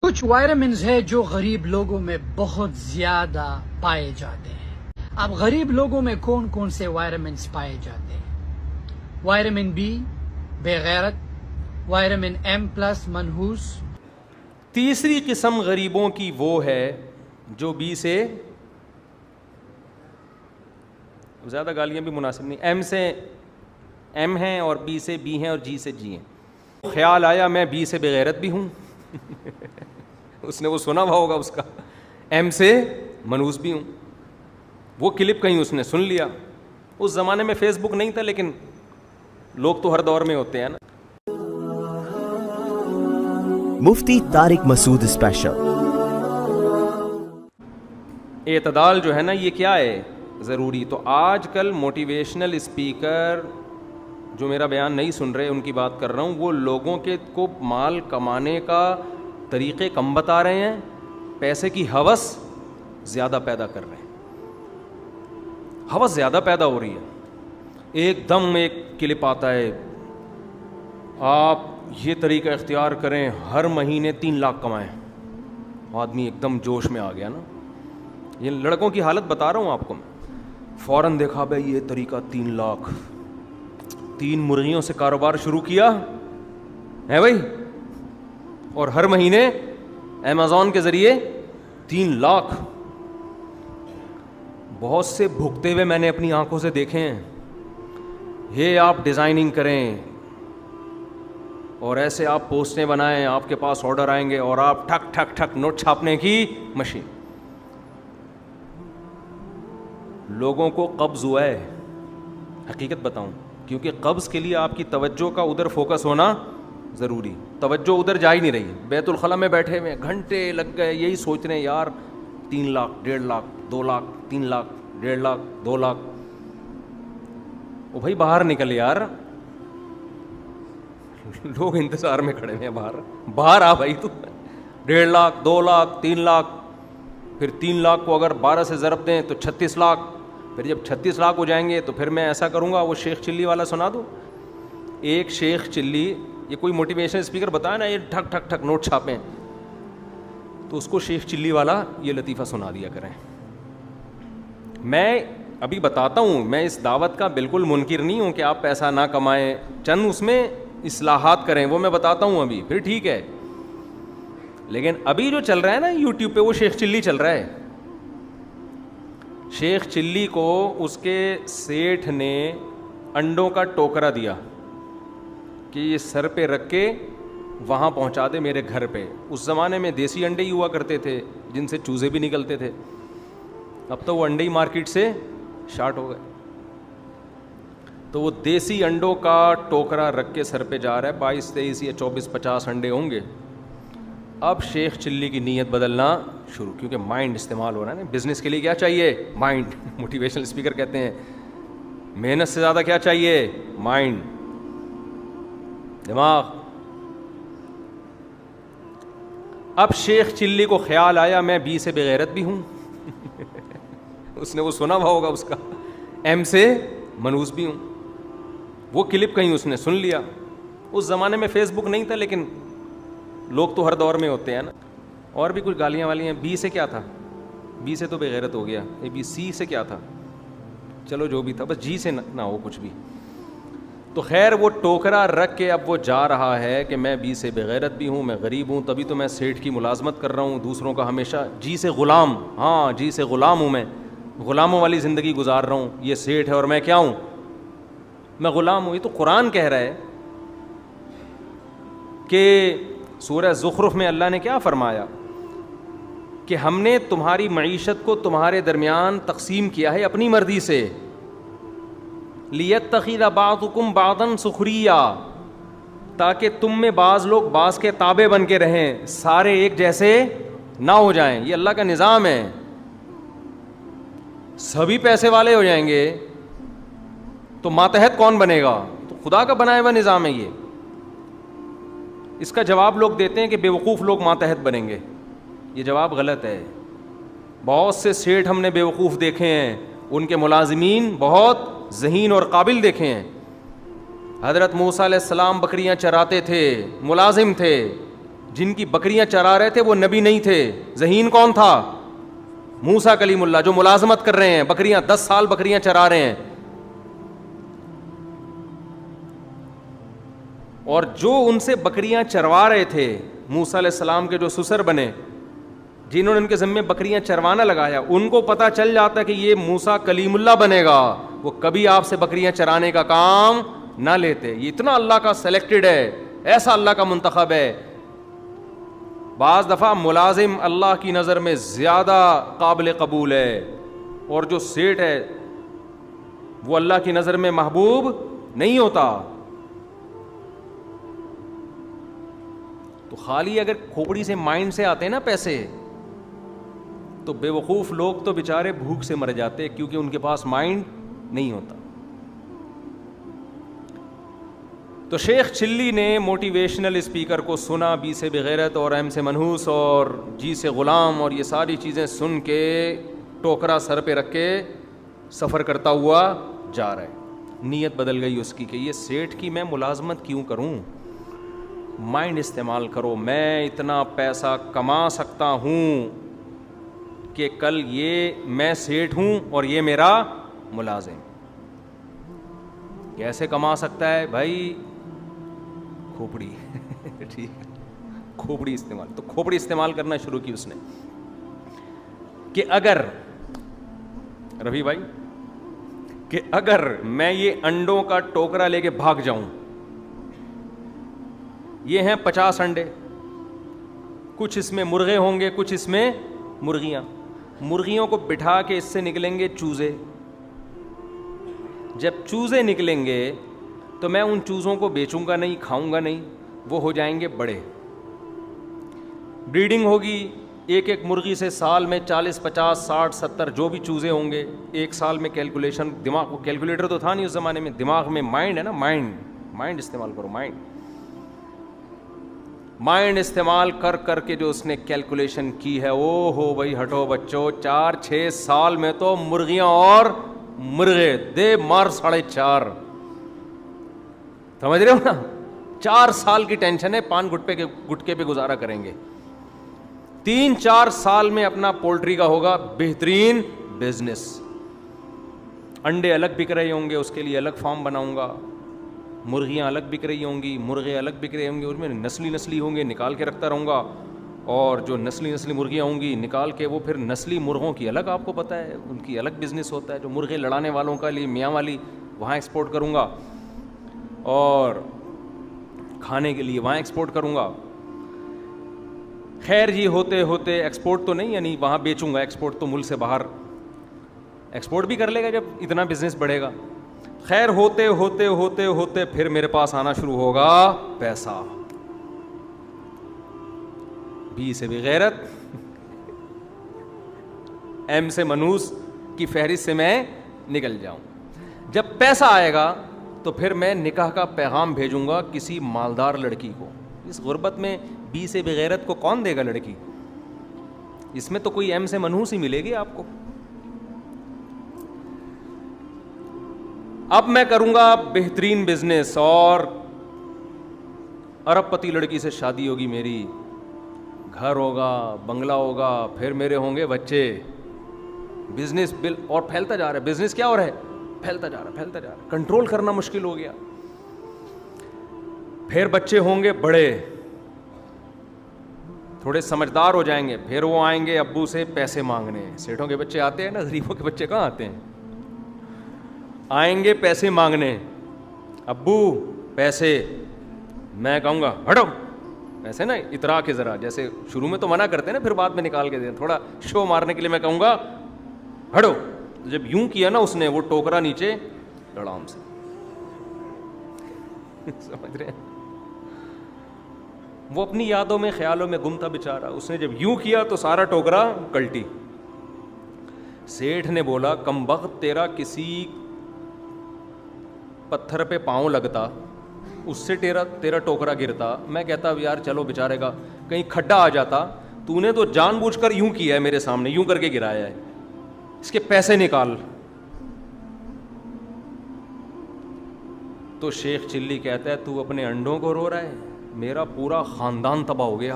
کچھ وائٹامنز ہے جو غریب لوگوں میں بہت زیادہ پائے جاتے ہیں. اب غریب لوگوں میں کون کون سے وائٹامنز پائے جاتے ہیں؟ وائٹامن بی بغیرت، وائٹامن ایم پلس منحوس. تیسری قسم غریبوں کی وہ ہے جو بی سے زیادہ، گالیاں بھی مناسب نہیں، ایم سے ایم ہیں اور بی سے بی ہیں اور جی سے جی ہیں. خیال آیا میں بی سے بغیرت بھی ہوں. اس نے وہ سنا ہوا ہوگا اس کا، ایم سے منحوس بھی ہوں. وہ کلپ کہیں اس نے سن لیا. اس زمانے میں فیس بک نہیں تھا، لیکن لوگ تو ہر دور میں ہوتے ہیں نا. مفتی طارق مسعود اسپیشل. اعتدال جو ہے نا یہ کیا ہے ضروری. تو آج کل موٹیویشنل اسپیکر جو میرا بیان نہیں سن رہے، ان کی بات کر رہا ہوں، وہ لوگوں کے کو مال کمانے کا طریقے کم بتا رہے ہیں، پیسے کی ہوس زیادہ پیدا کر رہے ہیں. ہوس زیادہ پیدا ہو رہی ہے. ایک دم ایک کلپ آتا ہے، آپ یہ طریقہ اختیار کریں، ہر مہینے 3 لاکھ کمائیں. آدمی ایک دم جوش میں آ گیا نا. یہ لڑکوں کی حالت بتا رہا ہوں آپ کو. فوراً دیکھا بھائی یہ طریقہ 3 لاکھ، 3 مرغیوں سے کاروبار شروع کیا ہے بھائی، اور ہر مہینے ایمیزون کے ذریعے 3 لاکھ. بہت سے بھگتے ہوئے میں نے اپنی آنکھوں سے دیکھے ہیں. یہ آپ ڈیزائننگ کریں اور ایسے آپ پوسٹیں بنائیں، آپ کے پاس آرڈر آئیں گے اور آپ ٹھک ٹھک ٹھک نوٹ چھاپنے کی مشین. لوگوں کو قبض ہوا ہے، حقیقت بتاؤں، کیونکہ قبض کے لیے آپ کی توجہ کا ادھر فوکس ہونا ضروری. توجہ ادھر جا ہی نہیں رہی. بیت الخلا میں بیٹھے ہوئے گھنٹے لگ گئے یہی سوچ رہے ہیں یار 3 لاکھ 1.5 لاکھ 2 لاکھ 3 لاکھ 1.5 لاکھ 2 لاکھ. او بھائی باہر نکل یار، لوگ انتظار میں کھڑے ہیں باہر آ بھائی. تو 1.5 لاکھ 2 لاکھ 3 لاکھ، پھر 3 لاکھ کو اگر 12 سے ضرب دیں تو 36 لاکھ. پھر جب 36 لاکھ ہو جائیں گے تو پھر میں ایسا کروں گا، وہ شیخ چلی والا سنا دوں. ایک شیخ چلی، یہ کوئی موٹیویشن اسپیکر بتایا نا یہ ٹھک ٹھک ٹھک نوٹ چھاپیں، تو اس کو شیخ چلی والا یہ لطیفہ سنا دیا کریں. میں ابھی بتاتا ہوں، میں اس دعوت کا بالکل منکر نہیں ہوں کہ آپ پیسہ نہ کمائیں، چند اس میں اصلاحات کریں، وہ میں بتاتا ہوں ابھی، پھر ٹھیک ہے. لیکن ابھی جو چل رہا ہے نا یوٹیوب پہ، وہ شیخ چلی چل رہا ہے. شیخ چلی کو اس کے سیٹھ نے انڈوں کا ٹوکرا دیا کہ یہ سر پہ رکھ کے وہاں پہنچا دے میرے گھر پہ. اس زمانے میں دیسی انڈے ہی ہوا کرتے تھے جن سے چوزے بھی نکلتے تھے. اب تو وہ انڈے ہی مارکیٹ سے شارٹ ہو گئے. تو وہ دیسی انڈوں کا ٹوکرا رکھ کے سر پہ جا رہا ہے. 22 23 یا 24 50 انڈے ہوں گے. اب شیخ چلی کی نیت بدلنا شروع، کیونکہ مائنڈ استعمال ہو رہا ہے نا. بزنس کے لیے کیا چاہیے؟ مائنڈ. موٹیویشنل اسپیکر کہتے ہیں محنت سے زیادہ کیا چاہیے؟ مائنڈ، دماغ. اب شیخ چلی کو خیال آیا میں بی سے بغیرت بھی ہوں. اس نے وہ سنا ہوا ہوگا اس کا، ایم سے منحوس بھی ہوں. وہ کلپ کہیں اس نے سن لیا. اس زمانے میں فیس بک نہیں تھا، لیکن لوگ تو ہر دور میں ہوتے ہیں نا. اور بھی کچھ گالیاں والی ہیں. بی سے کیا تھا؟ بی سے تو بغیرت ہو گیا. اے بی سی سے کیا تھا؟ چلو جو بھی تھا، بس جی سے نہ ہو کچھ بھی. تو خیر وہ ٹوکرا رکھ کے اب وہ جا رہا ہے کہ میں بی سے بغیرت بھی ہوں، میں غریب ہوں، تبھی تو میں سیٹھ کی ملازمت کر رہا ہوں، دوسروں کا ہمیشہ جی سے غلام. ہاں جی سے غلام ہوں، میں غلاموں والی زندگی گزار رہا ہوں. یہ سیٹھ ہے اور میں کیا ہوں؟ میں غلام ہوں. یہ تو قرآن کہہ رہا ہے کہ سورہ زخرف میں اللہ نے کیا فرمایا کہ ہم نے تمہاری معیشت کو تمہارے درمیان تقسیم کیا ہے اپنی مرضی سے. لِيَتَّخِذَ بَعْضُكُمْ بَعْضًا سُخْرِيًّا، تاکہ تم میں بعض لوگ بعض کے تابع بن کے رہیں، سارے ایک جیسے نہ ہو جائیں. یہ اللہ کا نظام ہے. سبھی پیسے والے ہو جائیں گے تو ماتحت کون بنے گا؟ تو خدا کا بنایا ہوا نظام ہے یہ. اس کا جواب لوگ دیتے ہیں کہ بیوقوف لوگ ماتحت بنیں گے. یہ جواب غلط ہے. بہت سے سیٹھ ہم نے بیوقوف دیکھے ہیں، ان کے ملازمین بہت ذہین اور قابل دیکھے ہیں. حضرت موسیٰ علیہ السلام بکریاں چراتے تھے، ملازم تھے. جن کی بکریاں چرا رہے تھے وہ نبی نہیں تھے. ذہین کون تھا؟ موسیٰ کلیم اللہ, جو ملازمت کر رہے ہیں, بکریاں 10 سال بکریاں چرا رہے ہیں. اور جو ان سے بکریاں چروا رہے تھے, موسیٰ علیہ السلام کے جو سسر بنے, جنہوں نے ان کے ذمے بکریاں چروانا لگایا, ان کو پتہ چل جاتا کہ یہ موسیٰ کلیم اللہ بنے گا, وہ کبھی آپ سے بکریاں چرانے کا کام نہ لیتے. یہ اتنا اللہ کا سلیکٹڈ ہے, ایسا اللہ کا منتخب ہے. بعض دفعہ ملازم اللہ کی نظر میں زیادہ قابل قبول ہے, اور جو سیٹ ہے وہ اللہ کی نظر میں محبوب نہیں ہوتا. تو خالی اگر کھوپڑی سے مائنڈ سے آتے ہیں نا پیسے, تو بے وقوف لوگ تو بیچارے بھوک سے مر جاتے, کیونکہ ان کے پاس مائنڈ نہیں ہوتا. تو شیخ چلی نے موٹیویشنل اسپیکر کو سنا, بی سے بغیرت اور ایم سے منحوس اور جی سے غلام, اور یہ ساری چیزیں سن کے ٹوکرا سر پہ رکھ کے سفر کرتا ہوا جا رہا ہے. نیت بدل گئی اس کی کہ یہ سیٹھ کی میں ملازمت کیوں کروں, مائنڈ استعمال کرو. میں اتنا پیسہ کما سکتا ہوں کہ کل یہ میں سیٹھ ہوں اور یہ میرا ملازم. کیسے کما سکتا ہے بھائی؟ کھوپڑی. ٹھیک, کھوپڑی استعمال. تو کھوپڑی استعمال کرنا شروع کی اس نے کہ اگر رفیع بھائی, کہ اگر میں یہ انڈوں کا ٹوکرا لے کے بھاگ جاؤں, یہ ہیں 50 انڈے, کچھ اس میں مرغے ہوں گے, کچھ اس میں مرغیاں. مرغیوں کو بٹھا کے اس سے نکلیں گے چوزے. جب چوزے نکلیں گے تو میں ان چوزوں کو بیچوں گا نہیں, کھاؤں گا نہیں, وہ ہو جائیں گے بڑے. بریڈنگ ہوگی, ایک ایک مرغی سے سال میں 40 50 60 70 جو بھی چوزے ہوں گے, ایک سال میں کیلکولیشن. دماغ کو کیلکولیٹر تو تھا نہیں اس زمانے میں, دماغ میں مائنڈ ہے نا, مائنڈ استعمال کرو. مائنڈ استعمال کر کر کے جو اس نے کیلکولیشن کی ہے, او ہو بھائی ہٹو بچوں, 4-6 سال میں تو مرغیاں اور مرغے دے مار 4.5. سمجھ رہے ہو نا, 4 سال کی ٹینشن ہے, 5 گٹکے پہ گزارا کریں گے. 3-4 سال میں اپنا پولٹری کا ہوگا بہترین بزنس. انڈے الگ بک رہے ہوں گے, اس کے لیے الگ فارم بناؤں گا. مرغیاں الگ بک رہی ہوں گی, مرغے الگ بک رہے ہوں گے, اس میں نسلی ہوں گے, نکال کے رکھتا رہوں گا. اور جو نسلی مرغیاں ہوں گی نکال کے, وہ پھر نسلی مرغوں کی الگ, آپ کو پتہ ہے ان کی الگ بزنس ہوتا ہے. جو مرغے لڑانے والوں کا لیے میاں والی, وہاں ایکسپورٹ کروں گا, اور کھانے کے لیے وہاں ایکسپورٹ کروں گا. خیر جی, ہوتے ہوتے ایکسپورٹ تو نہیں, یعنی وہاں بیچوں گا, ایکسپورٹ تو ملک سے باہر ایکسپورٹ بھی کر لے گا جب اتنا بزنس بڑھے گا. خیر ہوتے ہوتے ہوتے ہوتے پھر میرے پاس آنا شروع ہوگا پیسہ. بی سے بغیرت, ایم سے منحوس کی فہرست سے میں نکل جاؤں. جب پیسہ آئے گا تو پھر میں نکاح کا پیغام بھیجوں گا کسی مالدار لڑکی کو. اس غربت میں بی سے بغیرت کو کون دے گا لڑکی؟ اس میں تو کوئی ایم سے منحوس ہی ملے گی آپ کو. اب میں کروں گا بہترین بزنس, اور ارب پتی لڑکی سے شادی ہوگی میری, گھر ہوگا, بنگلہ ہوگا, پھر میرے ہوں گے بچے. بزنس بل اور پھیلتا جا رہا ہے. بزنس کیا ہو رہا ہے؟ پھیلتا جا رہا ہے. کنٹرول کرنا مشکل ہو گیا. پھر بچے ہوں گے بڑے, تھوڑے سمجھدار ہو جائیں گے, پھر وہ آئیں گے ابو سے پیسے مانگنے. سیٹھوں کے بچے آتے ہیں نا, غریبوں کے بچے کہاں آتے ہیں؟ آئیں گے پیسے مانگنے, ابو پیسے. میں کہوں گا ہٹو ایسے نا, اترا کے ذرا, جیسے شروع میں تو منع کرتے ہیں نا, پھر بعد میں نکال کے دیں, تھوڑا شو مارنے کے لیے میں کہوں گا ہٹو. جب یوں کیا نا اس نے, وہ ٹوکرا نیچے لڑام سے. سمجھ رہے ہیں؟ وہ اپنی یادوں میں خیالوں میں گم تھا بیچارہ. اس نے جب یوں کیا تو سارا ٹوکرا کلٹی. سیٹھ نے بولا کم بخت, تیرا کسی پتھر پہ پاؤں لگتا, اس سے تیرا ٹوکرا گرتا. میں کہتا یار چلو بیچارے کا کہیں کھڈا آ جاتا, تو نے تو جان بوجھ کر یوں کیا ہے میرے سامنے, یوں کر کے گرایا ہے, اس کے پیسے نکال. تو شیخ چلی کہتا ہے تو اپنے انڈوں کو رو رہا ہے, میرا پورا خاندان تباہ ہو گیا.